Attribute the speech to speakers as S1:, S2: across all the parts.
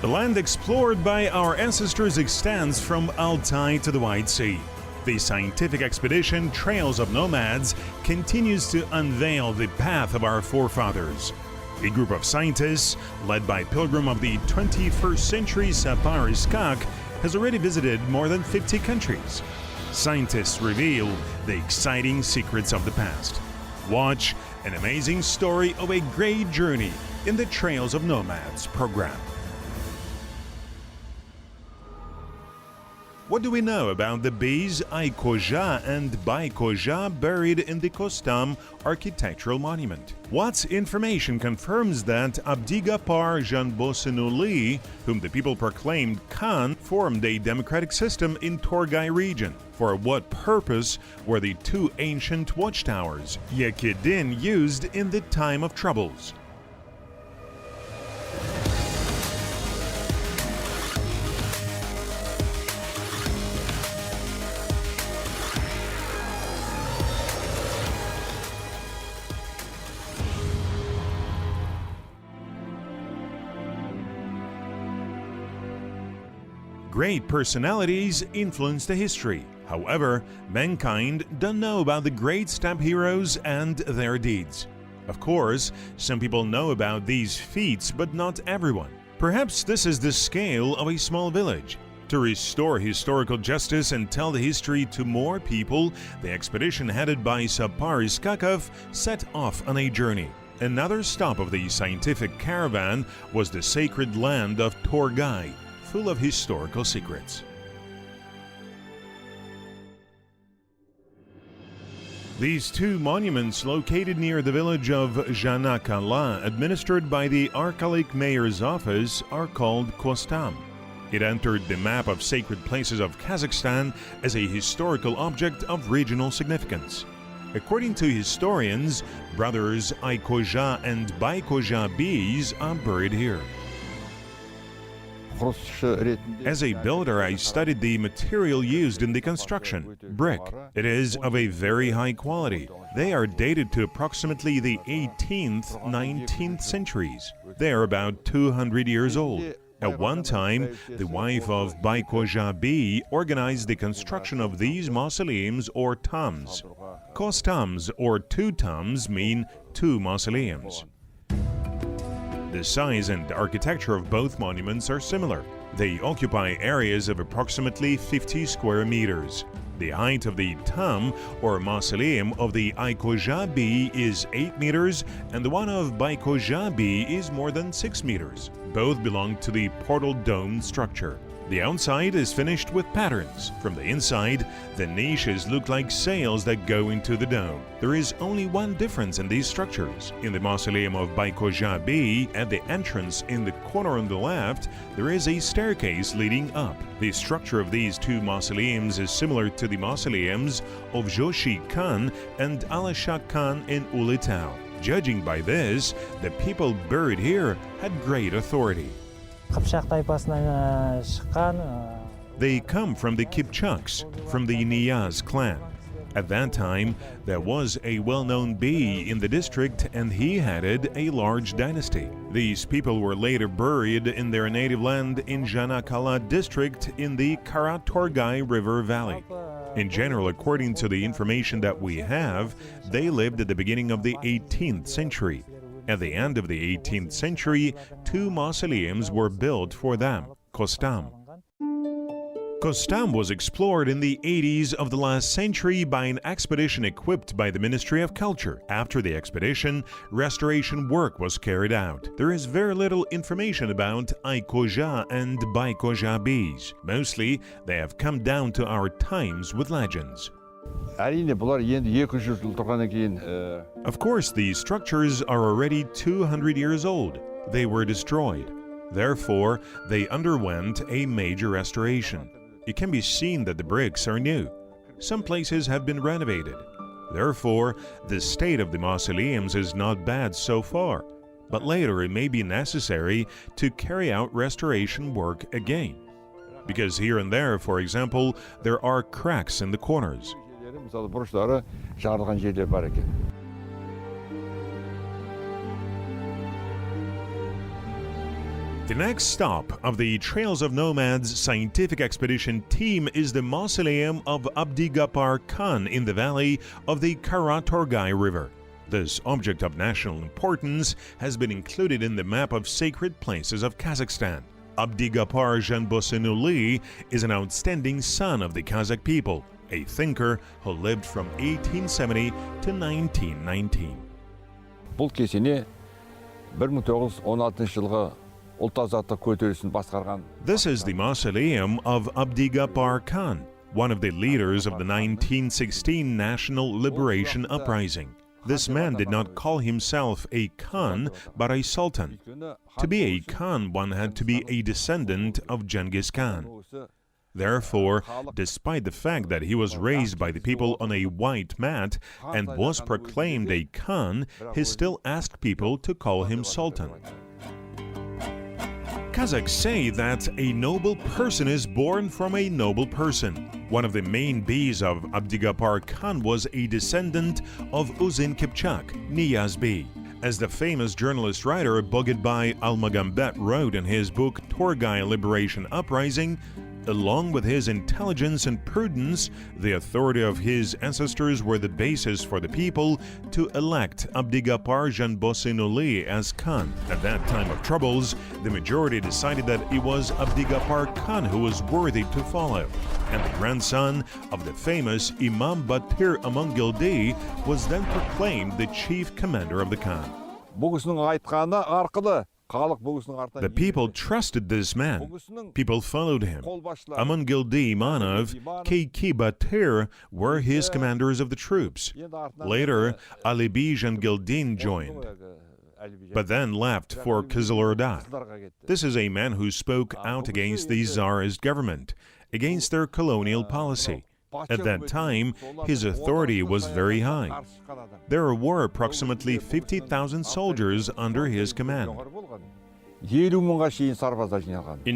S1: The land explored by our ancestors extends from Altai to the White Sea. The scientific expedition Trails of Nomads continues to unveil the path of our forefathers. A group of scientists, led by pilgrim of the 21st century Abdigapar Zhanbosynuly, has already visited more than 50 countries. Scientists reveal the exciting secrets of the past. Watch an amazing story of a great journey in the Trails of Nomads program. What do we know about the biys Aikozha and Baikozha buried in the Kostam architectural monument? What information confirms that Abdigapar Zhanbosynuly, whom the people proclaimed Khan, formed a democratic system in Torgay region? For what purpose were the two ancient watchtowers, Yekidin, used in the time of troubles? Great personalities influence the history. However, mankind don't know about the great steppe heroes and their deeds. Of course, some people know about these feats, but not everyone. Perhaps this is the scale of a small village. To restore historical justice and tell the history to more people, the expedition headed by Abdigapar Zhanbosynuly set off on a journey. Another stop of the scientific caravan was the sacred land of Torgay, full of historical secrets. These two monuments, located near the village of Және, administered by the archılы mayor's office, are called Kostam. It entered the map of sacred places of Kazakhstan as a historical object of regional significance. According to historians, brothers Aikozha and Baikozha biys are buried here. As a builder, I studied the material used in the construction, brick. It is of a very high quality. They are dated to approximately the 18th, 19th centuries. They are about 200 years old. At one time, the wife of Baikozha biy organized the construction of these mausoleums or tombs. Kostams or two tombs mean two mausoleums. The size and architecture of both monuments are similar. They occupy areas of approximately 50 square meters. The height of the tomb or mausoleum of the Aikozha biy is 8 meters and the one of Baikozha biy is more than 6 meters. Both belong to the portal dome structure. The outside is finished with patterns. From the inside, the niches look like sails that go into the dome. There is only one difference in these structures. In the mausoleum of Baikozha biy, at the entrance in the corner on the left, there is a staircase leading up. The structure of these two mausoleums is similar to the mausoleums of Joly Khan and Alisha Khan in Ulitau. Judging by this, the people buried here had great authority. They come from the Kipchaks, from the Niyaz clan. At that time, there was a well-known biy in the district and he headed a large dynasty. These people were later buried in their native land in Және district in the Torgay River Valley. In general, according to the information that we have, they lived at the beginning of the 18th century. At the end of the 18th century, two mausoleums were built for them, Kostam. Kostam was explored in the 80s of the last century by an expedition equipped by the Ministry of Culture. After the expedition, restoration work was carried out. There is very little information about Aikozha and Baikozha biys. Mostly, they have come down to our times with legends. Of course, these structures are already 200 years old. They were destroyed. Therefore, they underwent a major restoration. It can be seen that the bricks are new. Some places have been renovated. Therefore, the state of the mausoleums is not bad so far. But later it may be necessary to carry out restoration work again. Because here and there, for example, there are cracks in the corners. The next stop of the Trails of Nomads scientific expedition team is the mausoleum of Abdigapar Khan in the valley of the Torgay River. This object of national importance has been included in the map of sacred places of Kazakhstan. Abdigapar Zhanbosynuly is an outstanding son of the Kazakh people, a thinker who lived from 1870 to 1919.
S2: Бұл кесене 1916 жылғы ұлт-азаттық көтерілісін басқарған.
S1: This is the mausoleum of Abdigapar Khan, one of the leaders of the 1916 National Liberation Uprising. This man did not call himself a Khan, but a Sultan. To be a Khan, one had to be a descendant of Genghis Khan. Therefore, despite the fact that he was raised by the people on a white mat and was proclaimed a Khan, he still asked people to call him Sultan. Kazakhs say that a noble person is born from a noble person. One of the main beys of Abdigapar Khan was a descendant of Uzun Kipchak, Niyaz Bey. As the famous journalist writer Abdigapar Zhanbosynuly wrote in his book Torgay Liberation Uprising, along with his intelligence and prudence, the authority of his ancestors were the basis for the people to elect Abdigapar Zhanbosynuly as Khan. At that time of troubles, the majority decided that it was Abdigapar Khan who was worthy to follow, and the grandson of the famous Imam Batyr among Gildi was then proclaimed the chief commander of the Khan. The people trusted this man. People followed him. Among Gildi Manov, Keiki Batyr were his commanders of the troops. Later, Alibij and Gildin joined, but then left for Kızılırda. This is a man who spoke out against the Tsarist government, against their colonial policy. At that time, his authority was very high. There were approximately 50,000 soldiers under his command. In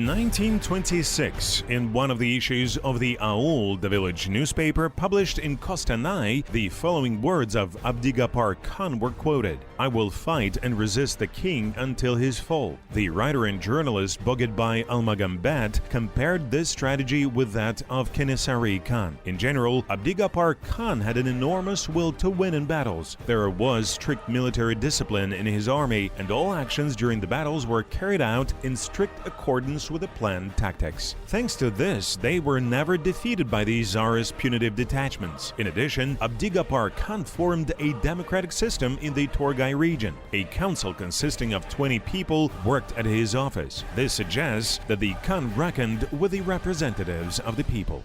S1: 1926, in one of the issues of the Aul, the village newspaper, published in Kostam, the following words of Abdigapar Khan were quoted: "I will fight and resist the king until his fall." The writer and journalist Abdigapar Zhanbosynuly compared this strategy with that of Kenesary Khan. In general, Abdigapar Khan had an enormous will to win in battles. There was strict military discipline in his army, and all actions during the battles were carried out in strict accordance with the planned tactics. Thanks to this, they were never defeated by the Tsarist punitive detachments. In addition, Abdigapar Khan formed a democratic system in the Torgay region. A council consisting of 20 people worked at his office. This suggests that the Khan reckoned with the representatives of the people.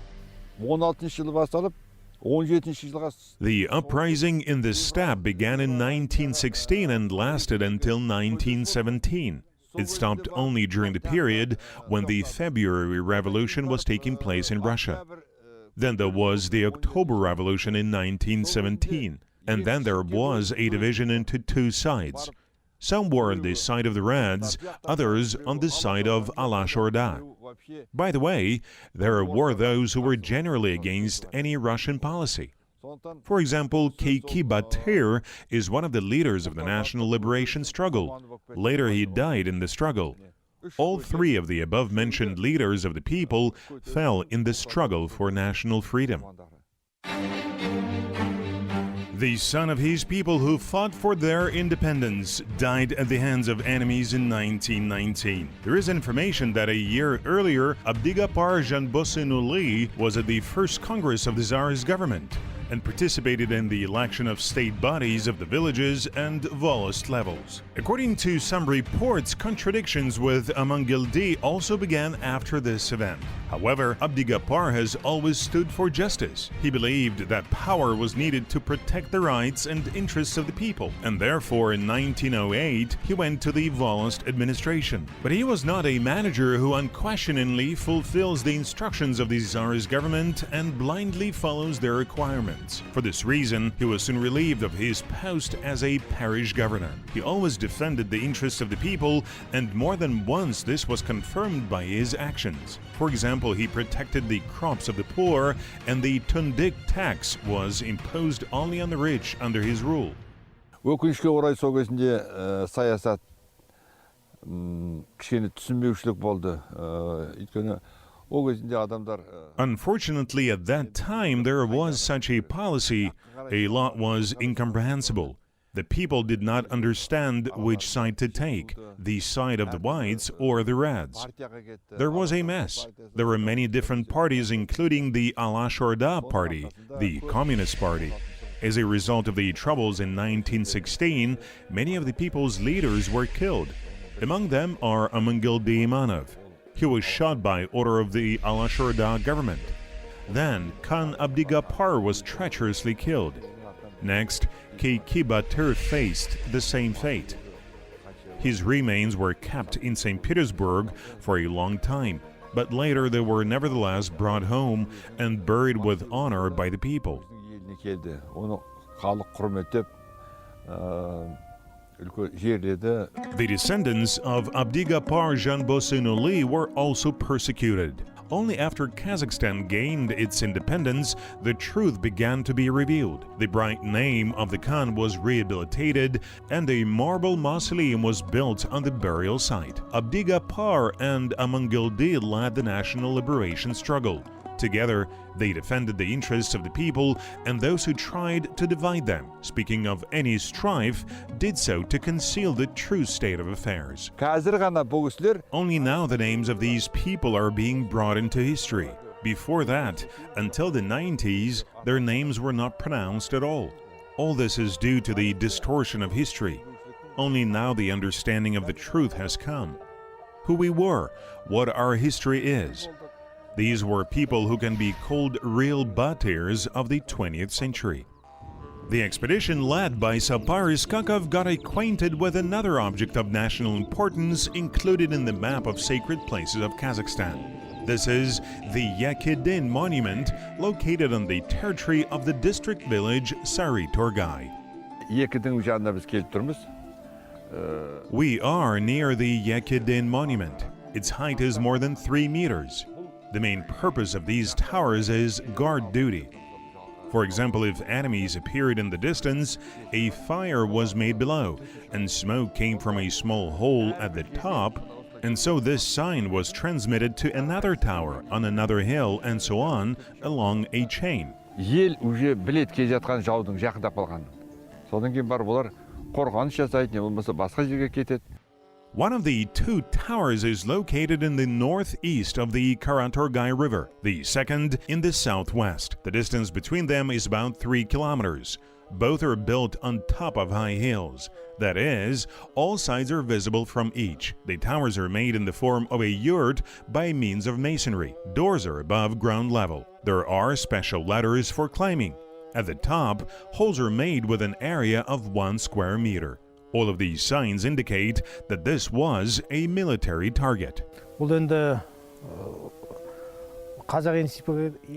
S1: The uprising in the steppe began in 1916 and lasted until 1917. It stopped only during the period when the February Revolution was taking place in Russia. Then there was the October Revolution in 1917, and then there was a division into two sides. Some were on the side of the Reds, others on the side of Alaşorda. By the way, there were those who were generally against any Russian policy. For example, Keiki Batyr is one of the leaders of the national liberation struggle. Later he died in the struggle. All three of the above-mentioned leaders of the people fell in the struggle for national freedom. The son of his people who fought for their independence died at the hands of enemies in 1919. There is information that a year earlier, Abdigapar Zhanbosynuly was at the first Congress of the Tsarist government and participated in the election of state bodies of the villages and volocst levels. According to some reports, contradictions with Amangildi also began after this event. However, Abdigapar has always stood for justice. He believed that power was needed to protect the rights and interests of the people, and therefore in 1908 he went to the volocst administration. But he was not a manager who unquestioningly fulfills the instructions of the Tsarist government and blindly follows their requirements. For this reason, he was soon relieved of his post as a parish governor. He always defended the interests of the people, and more than once this was confirmed by his actions. For example, he protected the crops of the poor, and the tundik tax was imposed only on the rich under his rule.
S2: Өкінішке орай сол кезінде саясат кішкене түсінбеушілік болды. Өйткені ол кезінде адамдар
S1: Unfortunately, at that time, there was such a policy. A lot was incomprehensible. The people did not understand which side to take, the side of the whites or the reds. There was a mess. There were many different parties, including the Alashorda party, the Communist Party. As a result of the troubles in 1916, many of the people's leaders were killed. Among them are Amangildi Imanov. He was shot by order of the Alashorda government. Then Khan Abdigapar was treacherously killed. Next, Batyrs faced the same fate. His remains were kept in St. Petersburg for a long time, but later they were nevertheless brought home and buried with honor by the people. The descendants of Abdigapar Zhanbosynuly were also persecuted. Only after Kazakhstan gained its independence, the truth began to be revealed. The bright name of the Khan was rehabilitated and a marble mausoleum was built on the burial site. Abdigapar and Amangildi led the national liberation struggle. Together, they defended the interests of the people and those who tried to divide them, speaking of any strife, did so to conceal the true state of affairs. Only now the names of these people are being brought into history. Before that, until the 90s, their names were not pronounced at all. All this is due to the distortion of history. Only now the understanding of the truth has come. Who we were, what our history is. These were people who can be called real batyrs of the 20th century. The expedition led by Saparis Kakov got acquainted with another object of national importance included in the map of sacred places of Kazakhstan. This is the Yekidin monument located on the territory of the district village Sari Torgay. We are near the Yekidin monument. Its height is more than 3 meters. The main purpose of these towers is guard duty. For example, if enemies appeared in the distance, a fire was made below, and smoke came from a small hole at the top, and so this sign was transmitted to another tower on another hill, and so on, along a chain.
S2: Ел уже білет келе жатқан жаудың жақындап қалғанын. Содан кейін барып олар қорғаныс жасайды, не болмаса басқа жерге кетеді.
S1: One of the two towers is located in the northeast of the Torgay River, the second in the southwest. The distance between them is about 3 kilometers. Both are built on top of high hills. That is, all sides are visible from each. The towers are made in the form of a yurt by means of masonry. Doors are above ground level. There are special ladders for climbing. At the top, holes are made with an area of 1 square meter. All of these signs indicate that this was a military target.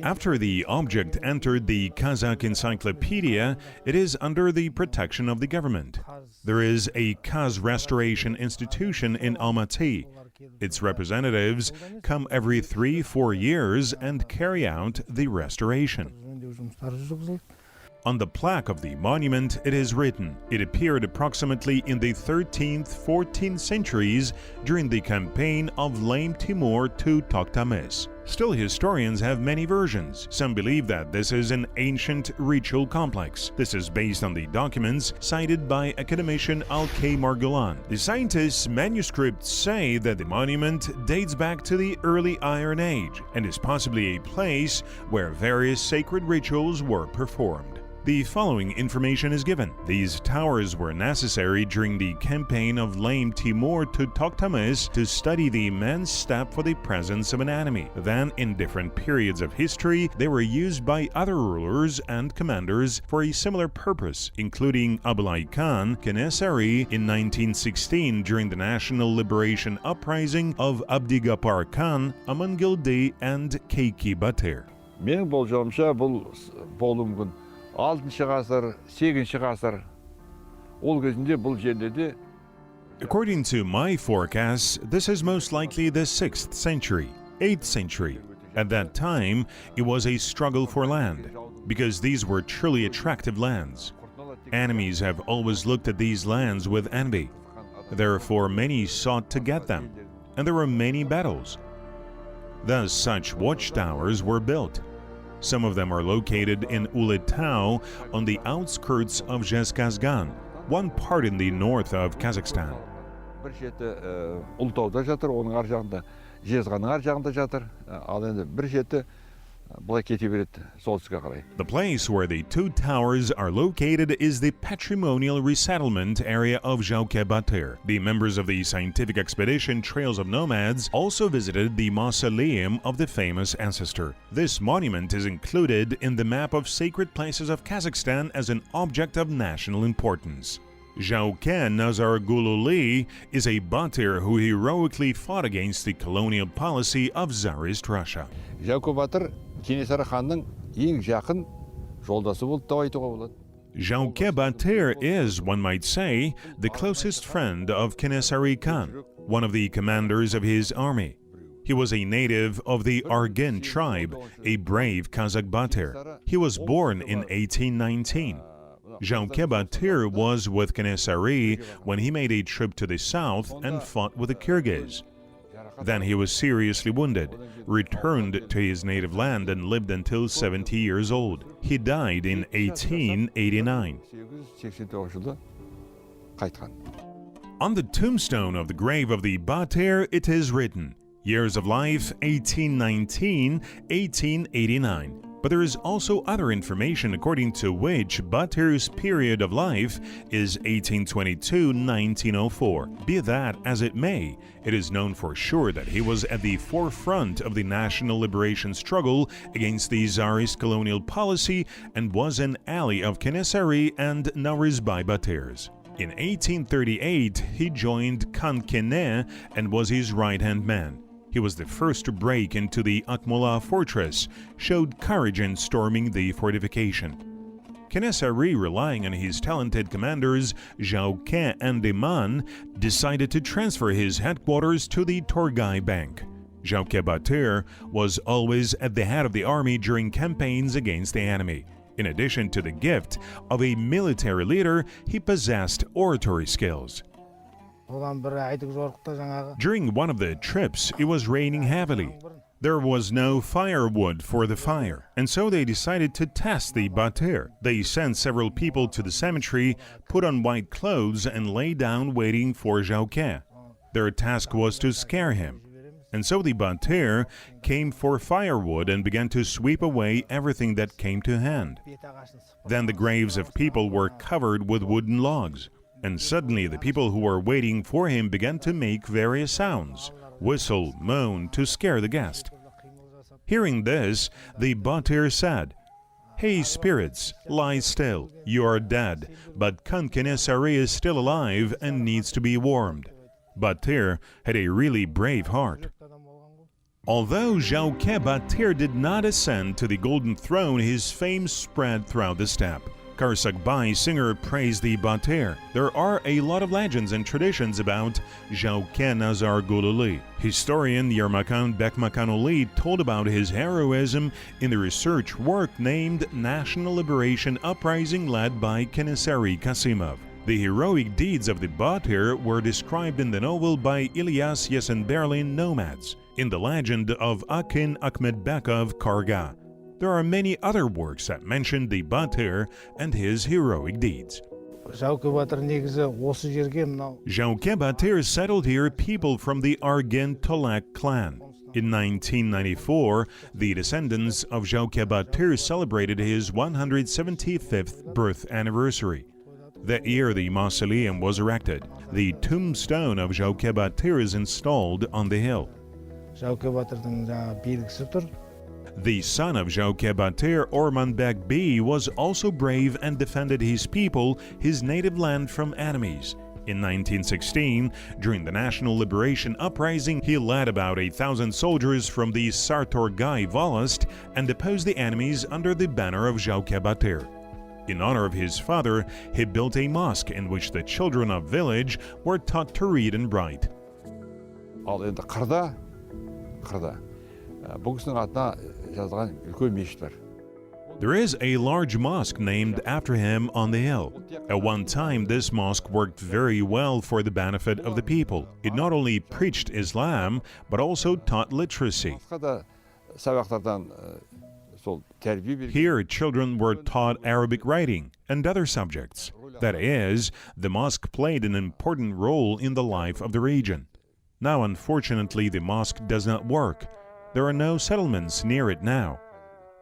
S1: After the object entered the Kazakh encyclopedia, it is under the protection of the government. There is a Kaz Restoration Institution in Almaty. Its representatives come every 3-4 years and carry out the restoration. On the plaque of the monument, it is written, it appeared approximately in the 13th, 14th centuries during the campaign of Lame Timur to Tokhtamis. Still, historians have many versions. Some believe that this is an ancient ritual complex. This is based on the documents cited by academician Alkay Margulan. The scientists' manuscripts say that the monument dates back to the early Iron Age and is possibly a place where various sacred rituals were performed. The following information is given. These towers were necessary during the campaign of Lame Timur to Tokhtamis to study the immense steppe for the presence of an enemy. Then, in different periods of history, they were used by other rulers and commanders for a similar purpose, including Abdigapar Khan, Kenesary in 1916 during the national liberation uprising of Abdigapar Khan, Amangildi, and Batyr.
S2: Менің болжауымша бұл болуы мүмкін. 6-шы ғасыр, 8-ші ғасыр, ол кезінде бұл жерлерде.
S1: According to my forecasts, this is most likely the 6th century, 8th century. At that time, it was a struggle for land, because these were truly attractive lands. Enemies have always looked at these lands with envy. Therefore, many sought to get them, and there were many battles. Thus, such watchtowers were built. Some of them are located in Ulitau on the outskirts of Zhezkazgan, one part in the north of Kazakhstan.
S2: Bir шеті Ұлытауда жатыр, оның ар жағында, Жезқазғанның ар жағында жатыр. Ал енді бір шеті былай кете береді солтүстікке қарай.
S1: The place where the two towers are located is the patrimonial resettlement area of Zhauke Batyr. The members of the scientific expedition Trails of Nomads also visited the mausoleum of the famous ancestor. This monument is included in the map of sacred places of Kazakhstan as an object of national importance. Jauke Nazargululy is a batyr who heroically fought against the colonial policy of Tsarist Russia.
S2: Jauke батыр Kenesary Khanның ең жақын жолдасы болды деп айтуға болады.
S1: Jauke Batyr is, one might say, the closest friend of Kenesary Khan, one of the commanders of his army. He was a native of the Argin tribe, a brave Qazaq batyr. He was born in 1819. Jauke Batyr was with Kenesary when he made a trip to the south and fought with the Kyrgyz. Then he was seriously wounded, returned to his native land and lived until 70 years old. He died in 1889. On the tombstone of the grave of the batyr, it is written, years of life 1819-1889. But there is also other information according to which Batyr's period of life is 1822-1904. Be that as it may, it is known for sure that he was at the forefront of the national liberation struggle against the Tsarist colonial policy and was an ally of Kenesary and Naurizbai Batyrs. In 1838, he joined Khan Kene and was his right-hand man. He was the first to break into the Akmola fortress, showed courage in storming the fortification. Kenesary, relying on his talented commanders Zhauke and Iman, decided to transfer his headquarters to the Torgay bank. Zhauke Batyr was always at the head of the army during campaigns against the enemy. In addition to the gift of a military leader, he possessed oratory skills. During one of the trips, it was raining heavily. There was no firewood for the fire, and so they decided to test the batyr. They sent several people to the cemetery, put on white clothes, and lay down waiting for Jauke. Their task was to scare him. And so the batyr came for firewood and began to sweep away everything that came to hand. Then the graves of people were covered with wooden logs. And suddenly the people who were waiting for him began to make various sounds, whistle, moan, to scare the guest. Hearing this, the batyr said, "Hey spirits, lie still, you are dead, but Khan Kenesary is still alive and needs to be warmed." Batyr had a really brave heart. Although Jauke Batyr did not ascend to the golden throne, his fame spread throughout the steppe. Qazaq singer praised the batyr. There are a lot of legends and traditions about Jauke Nazargululy. Historian Yermakan Bekmakanoli told about his heroism in the research work named National Liberation Uprising led by Kenesary Kasimov. The heroic deeds of the batyr were described in the novel by Ilyas Yesenberlin Nomads, in the legend of Akin Akhmedbekov Karga. There are many other works that mention the batyr and his heroic deeds.
S3: Jauke
S1: Batyr settled here people from the Argin Tolak clan. In 1994, the descendants of Jauke Batyr celebrated his 175th birth anniversary. That year, the mausoleum was erected. The tombstone of Jauke Batyr is installed on the hill. The son of Jauke Batyr, Ormanbek B, was also brave and defended his people, his native land, from enemies. In 1916, during the National Liberation Uprising, he led about 1,000 soldiers from the Sartorgay Volast and deposed the enemies under the banner of Jauke Batyr. In honor of his father, he built a mosque in which the children of village were taught to read and write.
S2: Ал енді қырда бұл кісінің атына жазылған үлкен мешіт бар.
S1: There is a large mosque named after him on the hill. At one time, this mosque worked very well for the benefit of the people. It not only preached Islam, but also taught literacy. Here, children were taught Arabic writing and other subjects. That is, the mosque played an important role in the life of the region. Now, unfortunately, the mosque does not work. There are no settlements near it now.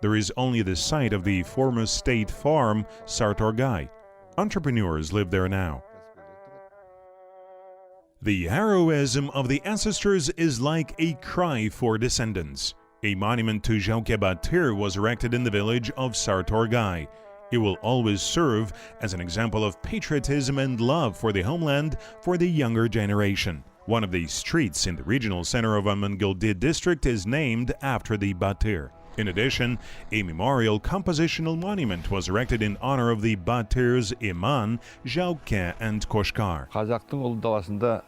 S1: There is only the site of the former state farm, Torgay. Entrepreneurs live there now. The heroism of the ancestors is like a cry for descendants. A monument to Zhauke batyr was erected in the village of Torgay. It will always serve as an example of patriotism and love for the homeland for the younger generation. One of the streets in the regional center of Amangildi district is named after the batyr. In addition, a memorial compositional monument was erected in honor of the batyrs Iman, Zhauke and Koshkar.
S2: Қазақтың ұлы даласында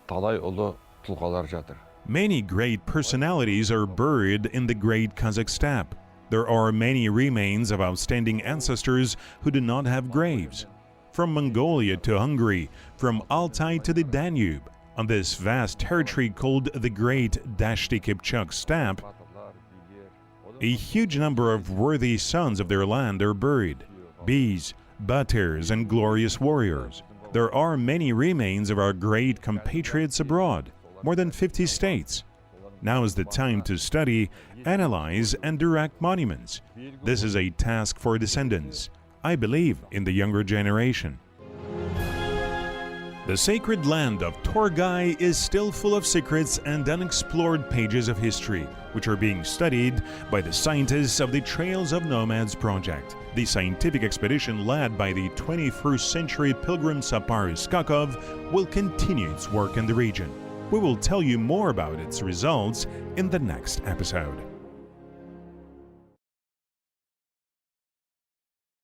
S2: талай ұлы тұлғалар жатыр.
S1: Many great personalities are buried in the great Kazakh steppe. There are many remains of outstanding ancestors who do not have graves. From Mongolia to Hungary, from Altai to the Danube, on this vast territory called the Great Dashti Kipchak Steppe, a huge number of worthy sons of their land are buried, biys, batyrs, and glorious warriors. There are many remains of our great compatriots abroad, more than 50 states. Now is the time to study, analyze, and direct monuments. This is a task for descendants. I believe in the younger generation. The sacred land of Torgay is still full of secrets and unexplored pages of history, which are being studied by the scientists of the Trails of Nomads project. The scientific expedition led by the 21st century pilgrim Sapar Iskakov will continue its work in the region. We will tell you more about its results in the next episode.